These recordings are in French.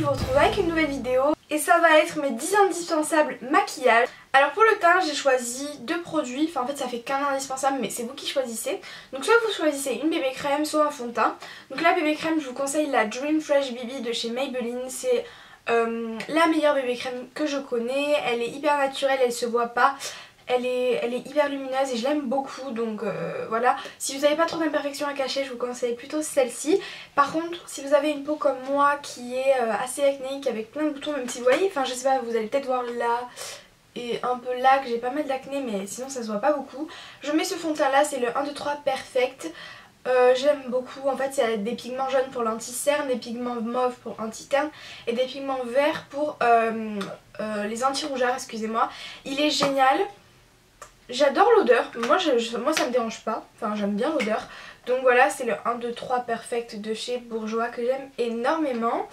vous retrouve avec une nouvelle vidéo et ça va être mes 10 indispensables maquillage. Alors pour le teint j'ai choisi deux produits, enfin en fait ça fait qu'un indispensable mais c'est vous qui choisissez. Donc soit vous choisissez une bébé crème soit un fond de teint. Donc la bébé crème je vous conseille la Dream Fresh BB de chez Maybelline, c'est la meilleure bébé crème que je connais, elle est hyper naturelle, elle se voit pas. Elle est hyper lumineuse et je l'aime beaucoup, donc voilà. Si vous n'avez pas trop d'imperfections à cacher, je vous conseille plutôt celle-ci. Par contre, si vous avez une peau comme moi qui est assez acnéique avec plein de boutons, même si vous voyez, enfin je sais pas, vous allez peut-être voir là et un peu là que j'ai pas mal d'acné, mais sinon ça se voit pas beaucoup. Je mets ce fond de teint là, c'est le 1, 2, 3 Perfect. J'aime beaucoup, en fait il y a des pigments jaunes pour l'anti-cerne, des pigments mauves pour anti-terne et des pigments verts pour les anti-rougeurs, excusez-moi. Il est génial. J'adore l'odeur, moi ça me dérange pas, enfin j'aime bien l'odeur. Donc voilà, c'est le 1, 2, 3 Perfect de chez Bourjois que j'aime énormément.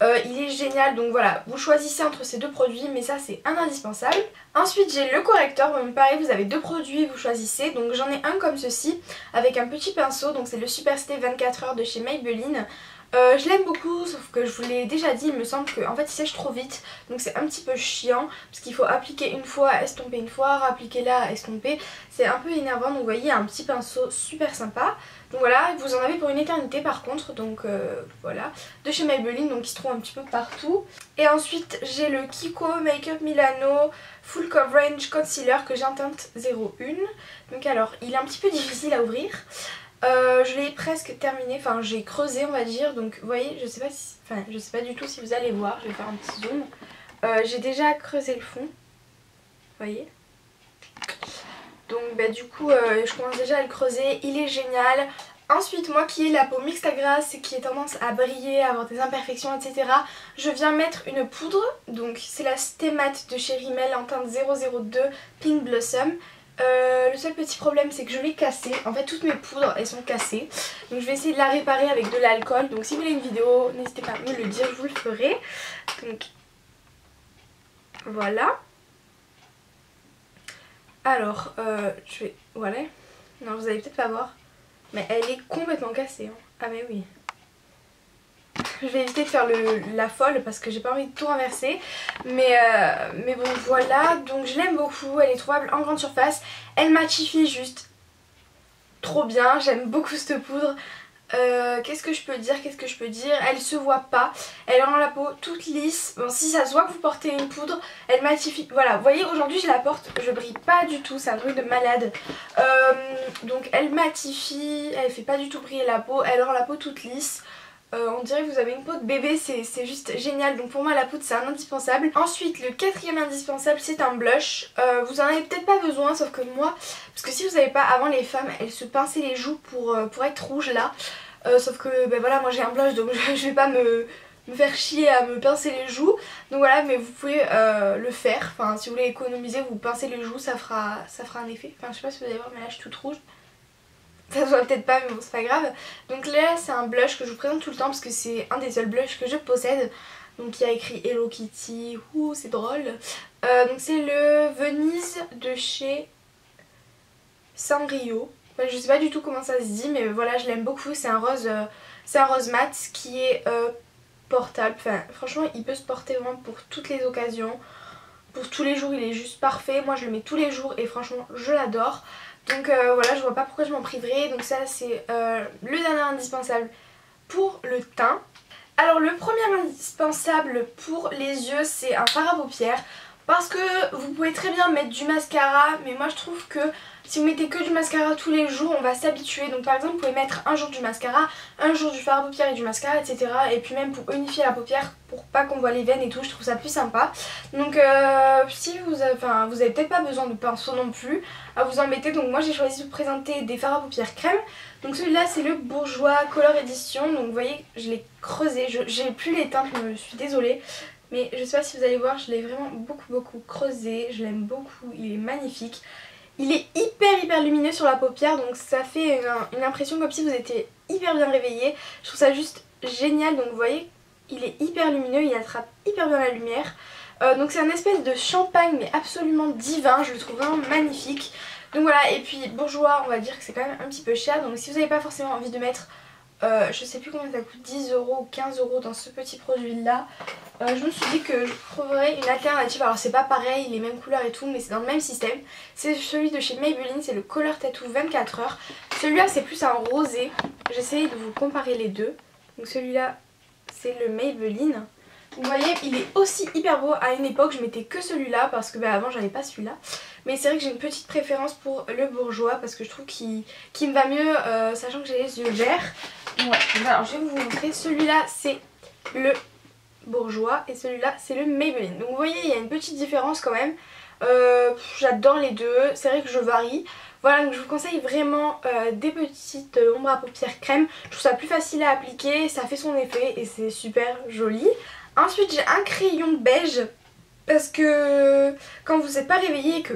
Il est génial, donc voilà, vous choisissez entre ces deux produits, mais ça c'est un indispensable. Ensuite j'ai le correcteur, bon, pareil vous avez deux produits, vous choisissez. Donc j'en ai un comme ceci, avec un petit pinceau, donc c'est le Super Stay 24 heures de chez Maybelline. Je l'aime beaucoup, sauf que je vous l'ai déjà dit, il me semble qu'en fait il sèche trop vite, donc c'est un petit peu chiant parce qu'il faut appliquer une fois, estomper une fois, rappliquer là, estomper. C'est un peu énervant, donc vous voyez il y a un petit pinceau super sympa. Donc voilà, vous en avez pour une éternité par contre, donc voilà, de chez Maybelline, donc il se trouve un petit peu partout. Et ensuite j'ai le Kiko Makeup Milano Full Coverage Concealer que j'ai en teinte 01. Donc alors il est un petit peu difficile à ouvrir. Je l'ai presque terminé, enfin j'ai creusé on va dire, donc vous voyez je sais pas si, enfin je sais pas du tout si vous allez voir, je vais faire un petit zoom. J'ai déjà creusé le fond, vous voyez. Donc bah du coup je commence déjà à le creuser, il est génial. Ensuite moi qui ai la peau mixte à grasse et qui a tendance à briller, à avoir des imperfections etc, je viens mettre une poudre, donc c'est la Stay Matte de chez Rimmel en teinte 002 Pink Blossom. Le seul petit problème c'est que je l'ai cassée, en fait toutes mes poudres elles sont cassées, donc je vais essayer de la réparer avec de l'alcool, donc si vous voulez une vidéo n'hésitez pas à me le dire, je vous le ferai. Donc voilà. Alors je vais, voilà, non vous allez peut-être pas voir, mais elle est complètement cassée hein. Ah mais oui. Je vais éviter de faire la folle parce que j'ai pas envie de tout renverser. Mais bon voilà, donc je l'aime beaucoup, elle est trouvable en grande surface. Elle matifie juste trop bien, j'aime beaucoup cette poudre. Qu'est-ce que je peux dire, elle se voit pas, elle rend la peau toute lisse. Bon si ça se voit que vous portez une poudre, elle matifie, voilà vous voyez aujourd'hui je la porte, je brille pas du tout, c'est un truc de malade. Donc elle matifie, elle fait pas du tout briller la peau, elle rend la peau toute lisse. On dirait que vous avez une peau de bébé, c'est juste génial, donc pour moi la poudre c'est un indispensable. Ensuite le quatrième indispensable c'est un blush, vous en avez peut-être pas besoin sauf que moi, parce que si vous savez pas, avant les femmes elles se pinçaient les joues pour être rouges là, sauf que ben voilà moi j'ai un blush donc je vais pas me faire chier à me pincer les joues, donc voilà, mais vous pouvez le faire, enfin si vous voulez économiser vous pincez les joues, ça fera un effet, enfin je sais pas si vous allez voir mais là je suis toute rouge. Ça se voit peut-être pas mais bon c'est pas grave. Donc là c'est un blush que je vous présente tout le temps parce que c'est un des seuls blushs que je possède. Donc il y a écrit Hello Kitty, ouh c'est drôle. Donc c'est le Venise de chez Sanrio. Enfin, je sais pas du tout comment ça se dit mais voilà je l'aime beaucoup, c'est un rose mat qui est portable. Enfin franchement il peut se porter vraiment pour toutes les occasions. Pour tous les jours il est juste parfait, moi je le mets tous les jours et franchement je l'adore. Donc voilà, je vois pas pourquoi je m'en priverais. Donc ça c'est le dernier indispensable pour le teint. Alors le premier indispensable pour les yeux c'est un fard à paupières. Parce que vous pouvez très bien mettre du mascara, mais moi je trouve que si vous mettez que du mascara tous les jours on va s'habituer. Donc par exemple vous pouvez mettre un jour du mascara, un jour du fard à paupières et du mascara etc. Et puis même pour unifier la paupière pour pas qu'on voit les veines et tout, je trouve ça plus sympa. Donc si vous avez peut-être pas besoin de pinceau non plus à vous en mettre. Donc moi j'ai choisi de vous présenter des fards à paupières crème. Donc celui-là c'est le Bourjois Color Edition. Donc vous voyez je l'ai creusé, j'ai plus les teintes, je suis désolée. Mais je sais pas si vous allez voir, je l'ai vraiment beaucoup creusé, je l'aime beaucoup, il est magnifique. Il est hyper lumineux sur la paupière, donc ça fait une impression comme si vous étiez hyper bien réveillé. Je trouve ça juste génial, donc vous voyez, il est hyper lumineux, il attrape hyper bien la lumière. Donc c'est un espèce de champagne mais absolument divin, je le trouve vraiment magnifique. Donc voilà, et puis Bourjois, on va dire que c'est quand même un petit peu cher, donc si vous n'avez pas forcément envie de mettre je sais plus combien ça coûte, 10 € ou 15 € dans ce petit produit là. Je me suis dit que je trouverais une alternative. Alors c'est pas pareil, les mêmes couleurs et tout, mais c'est dans le même système. C'est celui de chez Maybelline, c'est le Color Tattoo 24 heures. Celui-là c'est plus un rosé. J'essaye de vous comparer les deux. Donc celui-là c'est le Maybelline. Vous voyez, il est aussi hyper beau. À une époque je mettais que celui-là parce que avant j'avais pas celui-là. Mais c'est vrai que j'ai une petite préférence pour le bourgeois parce que je trouve qu'il me va mieux, sachant que j'ai les yeux verts. Ouais, alors je vais vous montrer. Celui-là c'est le bourgeois et celui-là c'est le Maybelline. Donc vous voyez, il y a une petite différence quand même. J'adore les deux, c'est vrai que je varie. Voilà, donc je vous conseille vraiment des petites ombres à paupières crème. Je trouve ça plus facile à appliquer, ça fait son effet et c'est super joli. Ensuite j'ai un crayon beige parce que quand vous n'êtes pas réveillé et que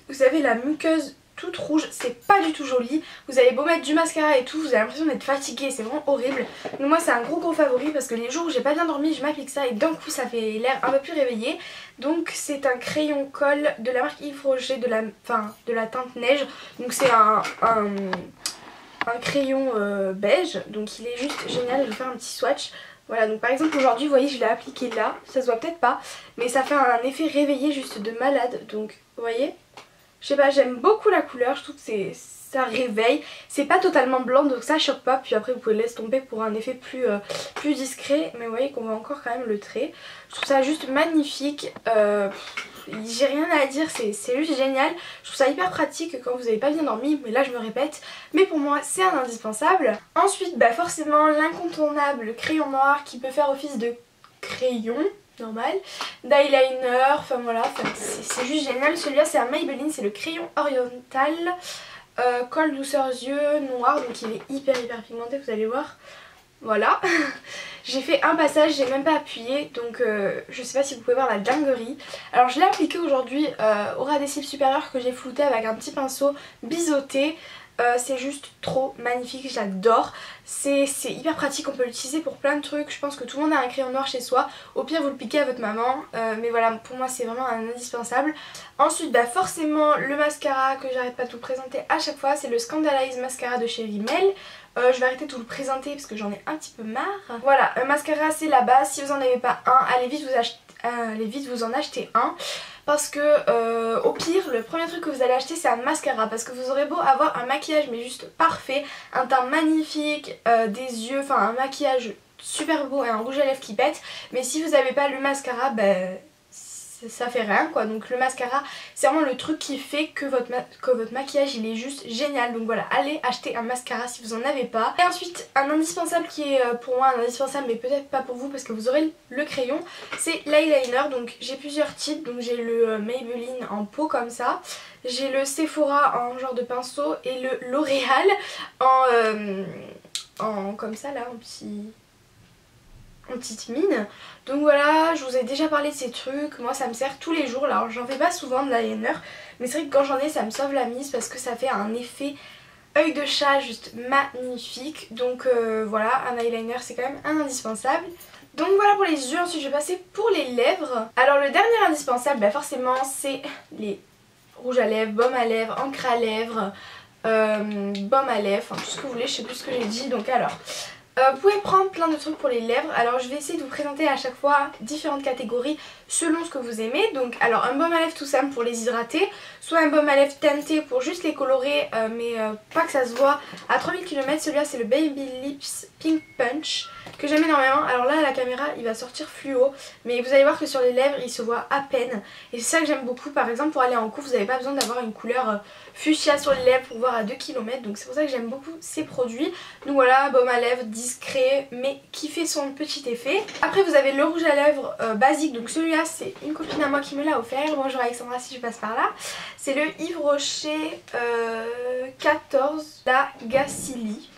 vous avez la muqueuse toute rouge, c'est pas du tout joli. Vous avez beau mettre du mascara et tout, vous avez l'impression d'être fatigué, c'est vraiment horrible. Donc moi c'est un gros favori parce que les jours où j'ai pas bien dormi, je m'applique ça et d'un coup ça fait l'air un peu plus réveillé. Donc c'est un crayon colle de la marque Yves Rocher de la teinte neige. Donc c'est un crayon beige, donc il est juste génial. Je vais faire un petit swatch. Voilà, donc par exemple aujourd'hui vous voyez je l'ai appliqué là, ça se voit peut-être pas, mais ça fait un effet réveillé juste de malade. Donc vous voyez, je sais pas, j'aime beaucoup la couleur, je trouve que ça réveille. C'est pas totalement blanc donc ça choque pas, puis après vous pouvez le laisser tomber pour un effet plus discret. Mais vous voyez qu'on voit encore quand même le trait. Je trouve ça juste magnifique. J'ai rien à dire, c'est juste génial. Je trouve ça hyper pratique quand vous n'avez pas bien dormi, mais là je me répète. Mais pour moi c'est un indispensable. Ensuite forcément l'incontournable crayon noir qui peut faire office de crayon normal, d'eyeliner, enfin voilà, c'est juste génial. Celui-là c'est un Maybelline, c'est le crayon oriental, colle douceur yeux noir, donc il est hyper pigmenté, vous allez voir. Voilà, j'ai fait un passage, j'ai même pas appuyé, donc je sais pas si vous pouvez voir la dinguerie. Alors je l'ai appliqué aujourd'hui au ras des cils supérieurs que j'ai flouté avec un petit pinceau biseauté. C'est juste trop magnifique, j'adore. C'est hyper pratique, on peut l'utiliser pour plein de trucs. Je pense que tout le monde a un crayon noir chez soi. Au pire vous le piquez à votre maman, mais voilà, pour moi c'est vraiment un indispensable. Ensuite forcément le mascara que j'arrête pas de vous présenter à chaque fois, c'est le Scandalize Mascara de chez Rimmel. Je vais arrêter de vous le présenter parce que j'en ai un petit peu marre. Voilà, un mascara c'est la base, si vous en avez pas un, allez vite vous en acheter un. Parce que au pire, le premier truc que vous allez acheter c'est un mascara. Parce que vous aurez beau avoir un maquillage mais juste parfait, un teint magnifique, des yeux, enfin un maquillage super beau et un rouge à lèvres qui pète. Mais si vous n'avez pas le mascara, ça fait rien quoi. Donc le mascara c'est vraiment le truc qui fait que votre maquillage il est juste génial. Donc voilà, allez acheter un mascara si vous en avez pas. Et ensuite un indispensable qui est pour moi un indispensable mais peut-être pas pour vous parce que vous aurez le crayon, c'est l'eyeliner. Donc j'ai plusieurs types, donc j'ai le Maybelline en pot comme ça, j'ai le Sephora en genre de pinceau et le L'Oréal en comme ça là, en petite mine. Donc voilà, je vous ai déjà parlé de ces trucs, moi ça me sert tous les jours. Alors j'en fais pas souvent de l'eyeliner, mais c'est vrai que quand j'en ai ça me sauve la mise parce que ça fait un effet œil de chat juste magnifique. Donc voilà, un eyeliner c'est quand même un indispensable. Donc voilà pour les yeux, ensuite je vais passer pour les lèvres. Alors le dernier indispensable forcément c'est les rouges à lèvres, baume à lèvres, encre à lèvres, baume à lèvres, enfin tout ce que vous voulez, je sais plus ce que j'ai dit. Donc alors vous pouvez prendre plein de trucs pour les lèvres. Alors je vais essayer de vous présenter à chaque fois différentes catégories selon ce que vous aimez. Donc alors un baume à lèvres tout simple pour les hydrater, soit un baume à lèvres teinté pour juste les colorer mais pas que ça se voit à 3000 km. Celui-là c'est le Baby Lips Pink Punch que j'aime énormément. Alors là à la caméra il va sortir fluo, mais vous allez voir que sur les lèvres il se voit à peine. Et c'est ça que j'aime beaucoup. Par exemple pour aller en cours vous n'avez pas besoin d'avoir une couleur fuchsia sur les lèvres pour voir à 2 km. Donc c'est pour ça que j'aime beaucoup ces produits. Donc voilà, baume à lèvres discret mais qui fait son petit effet. Après vous avez le rouge à lèvres basique. Donc celui-là c'est une copine à moi qui me l'a offert. Bonjour Alexandra si je passe par là. C'est le Yves Rocher 14 la Gacilly.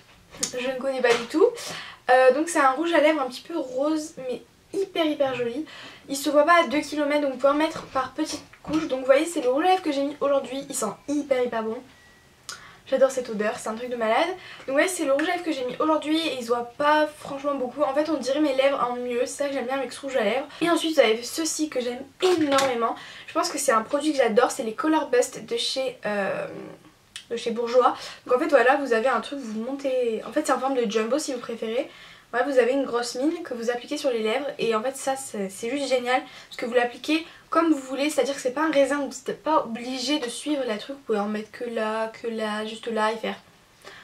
Je ne connais pas du tout. Donc c'est un rouge à lèvres un petit peu rose mais hyper joli. Il se voit pas à 2 km donc vous pouvez en mettre par petites couches. Donc vous voyez c'est le rouge à lèvres que j'ai mis aujourd'hui. Il sent hyper bon. J'adore cette odeur, c'est un truc de malade. Donc ouais, c'est le rouge à lèvres que j'ai mis aujourd'hui et il se voit pas franchement beaucoup. En fait on dirait mes lèvres en mieux, c'est ça que j'aime bien avec ce rouge à lèvres. Et ensuite vous avez ceci que j'aime énormément. Je pense que c'est un produit que j'adore, c'est les Color Bust de chez de chez Bourjois. Donc en fait voilà, vous avez un truc, vous montez, en fait c'est en forme de jumbo si vous préférez. Voilà, vous avez une grosse mine que vous appliquez sur les lèvres et en fait ça c'est juste génial parce que vous l'appliquez comme vous voulez, c'est à dire que c'est pas un raisin, vous n'êtes pas obligé de suivre la truc, vous pouvez en mettre que là, juste là et faire.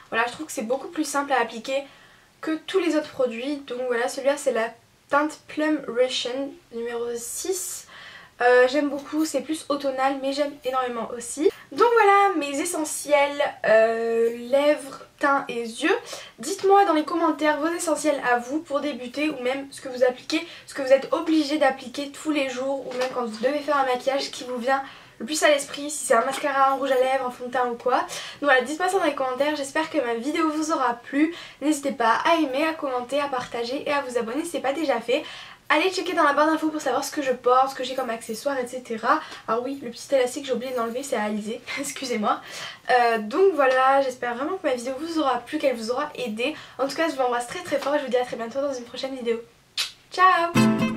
Voilà, je trouve que c'est beaucoup plus simple à appliquer que tous les autres produits. Donc voilà, celui-là c'est la teinte Plum Russian numéro 6. J'aime beaucoup, c'est plus automnal mais j'aime énormément aussi. Donc voilà mes essentiels lèvres, teint et yeux. Dites-moi dans les commentaires vos essentiels à vous pour débuter ou même ce que vous appliquez, ce que vous êtes obligé d'appliquer tous les jours ou même quand vous devez faire un maquillage qui vous vient le plus à l'esprit, si c'est un mascara, un rouge à lèvres, un fond de teint ou quoi. Donc voilà, dites-moi ça dans les commentaires, j'espère que ma vidéo vous aura plu. N'hésitez pas à aimer, à commenter, à partager et à vous abonner si ce n'est pas déjà fait. Allez checker dans la barre d'infos pour savoir ce que je porte, ce que j'ai comme accessoires, etc. Alors oui, le petit élastique j'ai oublié d'enlever, c'est à Alizé, excusez-moi. Donc voilà, j'espère vraiment que ma vidéo vous aura plu, qu'elle vous aura aidé. En tout cas, je vous embrasse très très fort et je vous dis à très bientôt dans une prochaine vidéo. Ciao!